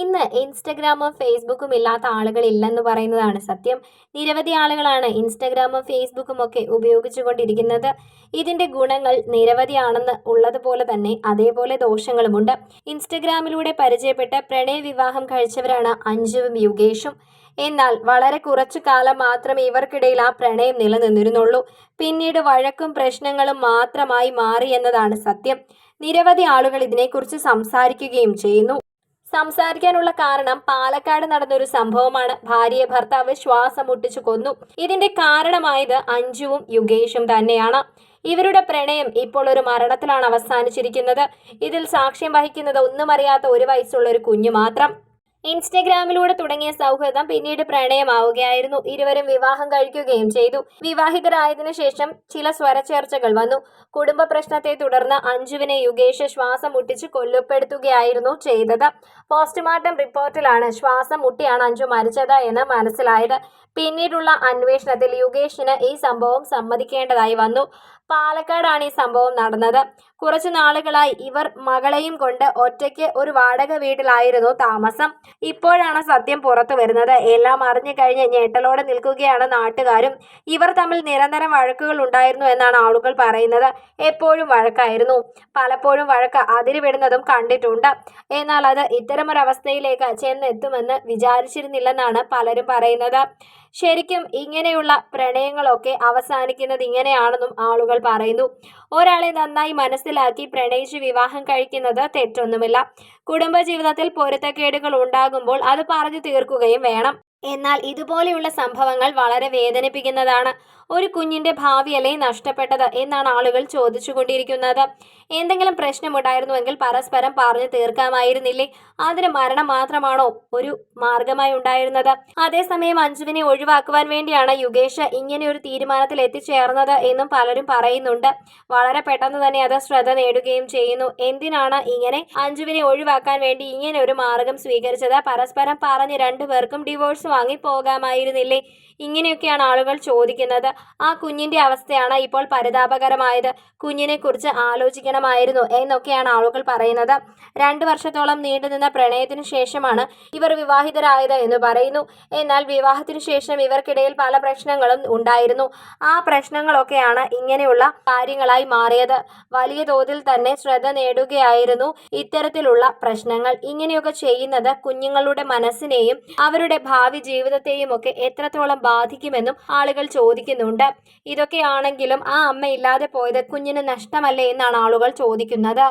ഇന്ന് ഇൻസ്റ്റഗ്രാമും ഫേസ്ബുക്കും ഇല്ലാത്ത ആളുകളില്ലെന്ന് പറയുന്നതാണ് സത്യം. നിരവധി ആളുകളാണ് ഇൻസ്റ്റഗ്രാമും ഫേസ്ബുക്കും ഒക്കെ ഉപയോഗിച്ചുകൊണ്ടിരിക്കുന്നത്. ഇതിന്റെ ഗുണങ്ങൾ നിരവധിയാണെന്ന് ഉള്ളതുപോലെ തന്നെ അതേപോലെ ദോഷങ്ങളുമുണ്ട്. ഇൻസ്റ്റഗ്രാമിലൂടെ പരിചയപ്പെട്ട് പ്രണയവിവാഹം കഴിച്ചവരാണ് അഞ്ജുവും യുഗേഷും. എന്നാൽ വളരെ കുറച്ചു കാലം മാത്രമേ ഇവർക്കിടയിൽ ആ പ്രണയം നിലനിന്നിരുന്നുള്ളൂ. പിന്നീട് വഴക്കും പ്രശ്നങ്ങളും മാത്രമായി മാറിയെന്നതാണ് സത്യം. നിരവധി ആളുകൾ ഇതിനെക്കുറിച്ച് സംസാരിക്കുകയും ചെയ്യുന്നു. സംസാരിക്കാനുള്ള കാരണം പാലക്കാട് നടന്നൊരു സംഭവമാണ്. ഭാര്യയെ ഭർത്താവ് ശ്വാസം മുട്ടിച്ചു കൊന്നു. ഇതിന്റെ കാരണമായത് അഞ്ജുവും യുഗേഷും തന്നെയാണ്. ഇവരുടെ പ്രണയം ഇപ്പോൾ ഒരു മരണത്തിലാണ് അവസാനിച്ചിരിക്കുന്നത്. ഇതിൽ സാക്ഷ്യം വഹിക്കുന്നത് ഒന്നും അറിയാത്ത 1 വയസ്സുള്ള ഒരു കുഞ്ഞു മാത്രം. ഇൻസ്റ്റഗ്രാമിലൂടെ തുടങ്ങിയ സൗഹൃദം പിന്നീട് പ്രണയമാവുകയായിരുന്നു. ഇരുവരും വിവാഹം കഴിക്കുകയും ചെയ്തു. വിവാഹിതരായതിനു ശേഷം ചില സ്വരച്ചേർച്ചകൾ വന്നു. കുടുംബ പ്രശ്നത്തെ തുടർന്ന് അഞ്ജുവിനെ യുഗേഷ് ശ്വാസം മുട്ടിച്ച് കൊല്ലപ്പെടുത്തുകയായിരുന്നു ചെയ്തത്. പോസ്റ്റ്മോർട്ടം റിപ്പോർട്ടിലാണ് ശ്വാസം മുട്ടിയാണ് അഞ്ജു മരിച്ചത് എന്ന് മനസ്സിലായത്. പിന്നീടുള്ള അന്വേഷണത്തിൽ യുഗേഷിന് ഈ സംഭവം സമ്മതിക്കേണ്ടതായി വന്നു. പാലക്കാടാണ് ഈ സംഭവം നടന്നത്. കുറച്ചു നാളുകളായി ഇവർ മകളെയും കൊണ്ട് ഒറ്റയ്ക്ക് ഒരു വാടക വീട്ടിലായിരുന്നു താമസം. ഇപ്പോഴാണ് സത്യം പുറത്തു വരുന്നത്. എല്ലാം അറിഞ്ഞു കഴിഞ്ഞ് ഞെട്ടലോടെ നിൽക്കുകയാണ് നാട്ടുകാരും. ഇവർ തമ്മിൽ നിരന്തരം വഴക്കുകൾ ഉണ്ടായിരുന്നു എന്നാണ് ആളുകൾ പറയുന്നത്. എപ്പോഴും വഴക്കായിരുന്നു. പലപ്പോഴും വഴക്ക് അതിരുവിടുന്നതും കണ്ടിട്ടുണ്ട്. എന്നാൽ അത് ഇത്തരമൊരവസ്ഥയിലേക്ക് ചെന്നെത്തുമെന്ന് വിചാരിച്ചിരുന്നില്ലെന്നാണ് പലരും പറയുന്നത്. ശരിക്കും ഇങ്ങനെയുള്ള പ്രണയങ്ങളൊക്കെ അവസാനിക്കുന്നത് ഇങ്ങനെയാണെന്നും ആളുകൾ പറയുന്നു. ഒരാളെ നന്നായി മനസ്സിലാക്കി പ്രണയിച്ച് വിവാഹം കഴിക്കുന്നത് തെറ്റൊന്നുമില്ല. കുടുംബജീവിതത്തിൽ പൊരുത്തക്കേടുകൾ ഉണ്ടാകുമ്പോൾ അത് പറഞ്ഞു തീർക്കുകയും വേണം. എന്നാൽ ഇതുപോലെയുള്ള സംഭവങ്ങൾ വളരെ വേദനിപ്പിക്കുന്നതാണ്. ഒരു കുഞ്ഞിന്റെ ഭാവിയല്ലേ നഷ്ടപ്പെട്ടത് എന്നാണ് ആളുകൾ ചോദിച്ചുകൊണ്ടിരിക്കുന്നത്. എന്തെങ്കിലും പ്രശ്നമുണ്ടായിരുന്നുവെങ്കിൽ പരസ്പരം പറഞ്ഞു തീർക്കാമായിരുന്നില്ലേ? അതിന് മരണം മാത്രമാണോ ഒരു മാർഗമായി ഉണ്ടായിരുന്നത്? അതേസമയം അഞ്ജുവിനെ ഒഴിവാക്കുവാൻ വേണ്ടിയാണ് യുഗേഷ് ഇങ്ങനെ ഒരു തീരുമാനത്തിൽ എത്തിച്ചേർന്നത് എന്നും പലരും പറയുന്നുണ്ട്. വളരെ പെട്ടെന്ന് തന്നെ അത് ശ്രദ്ധ നേടുകയും ചെയ്യുന്നു. എന്തിനാണ് ഇങ്ങനെ അഞ്ജുവിനെ ഒഴിവാക്കാൻ വേണ്ടി ഇങ്ങനെ ഒരു മാർഗം സ്വീകരിച്ചത്? പരസ്പരം പറഞ്ഞ് രണ്ടുപേർക്കും ഡിവോഴ്സ് വാങ്ങി പോകാമായിരുന്നില്ലേ? ഇങ്ങനെയൊക്കെയാണ് ആളുകൾ ചോദിക്കുന്നത്. ആ കുഞ്ഞിന്റെ അവസ്ഥയാണ് ഇപ്പോൾ പരിതാപകരമായത്. കുഞ്ഞിനെ കുറിച്ച് ആലോചിക്കണമായിരുന്നു എന്നൊക്കെയാണ് ആളുകൾ പറയുന്നത്. 2 വർഷത്തോളം നീണ്ടുനിന്ന പ്രണയത്തിനു ശേഷമാണ് ഇവർ വിവാഹിതരായത് എന്ന് പറയുന്നു. എന്നാൽ വിവാഹത്തിനു ശേഷം ഇവർക്കിടയിൽ പല പ്രശ്നങ്ങളും ഉണ്ടായിരുന്നു. ആ പ്രശ്നങ്ങളൊക്കെയാണ് ഇങ്ങനെയുള്ള കാര്യങ്ങളായി മാറിയത്. വലിയ തോതിൽ തന്നെ ശ്രദ്ധ നേടുകയായിരുന്നു ഇത്തരത്തിലുള്ള പ്രശ്നങ്ങൾ. ഇങ്ങനെയൊക്കെ ചെയ്യുന്നത് കുഞ്ഞുങ്ങളുടെ മനസ്സിനെയും അവരുടെ ഭാവി ജീവിതത്തെയും ഒക്കെ എത്രത്തോളം ബാധിക്കുമെന്നും ആളുകൾ ചോദിക്കുന്നുണ്ട്. ഇതൊക്കെയാണെങ്കിലും ആ അമ്മ ഇല്ലാതെ പോയത് കുഞ്ഞിന് നഷ്ടമല്ലേ എന്നാണ് ആളുകൾ ചോദിക്കുന്നത്.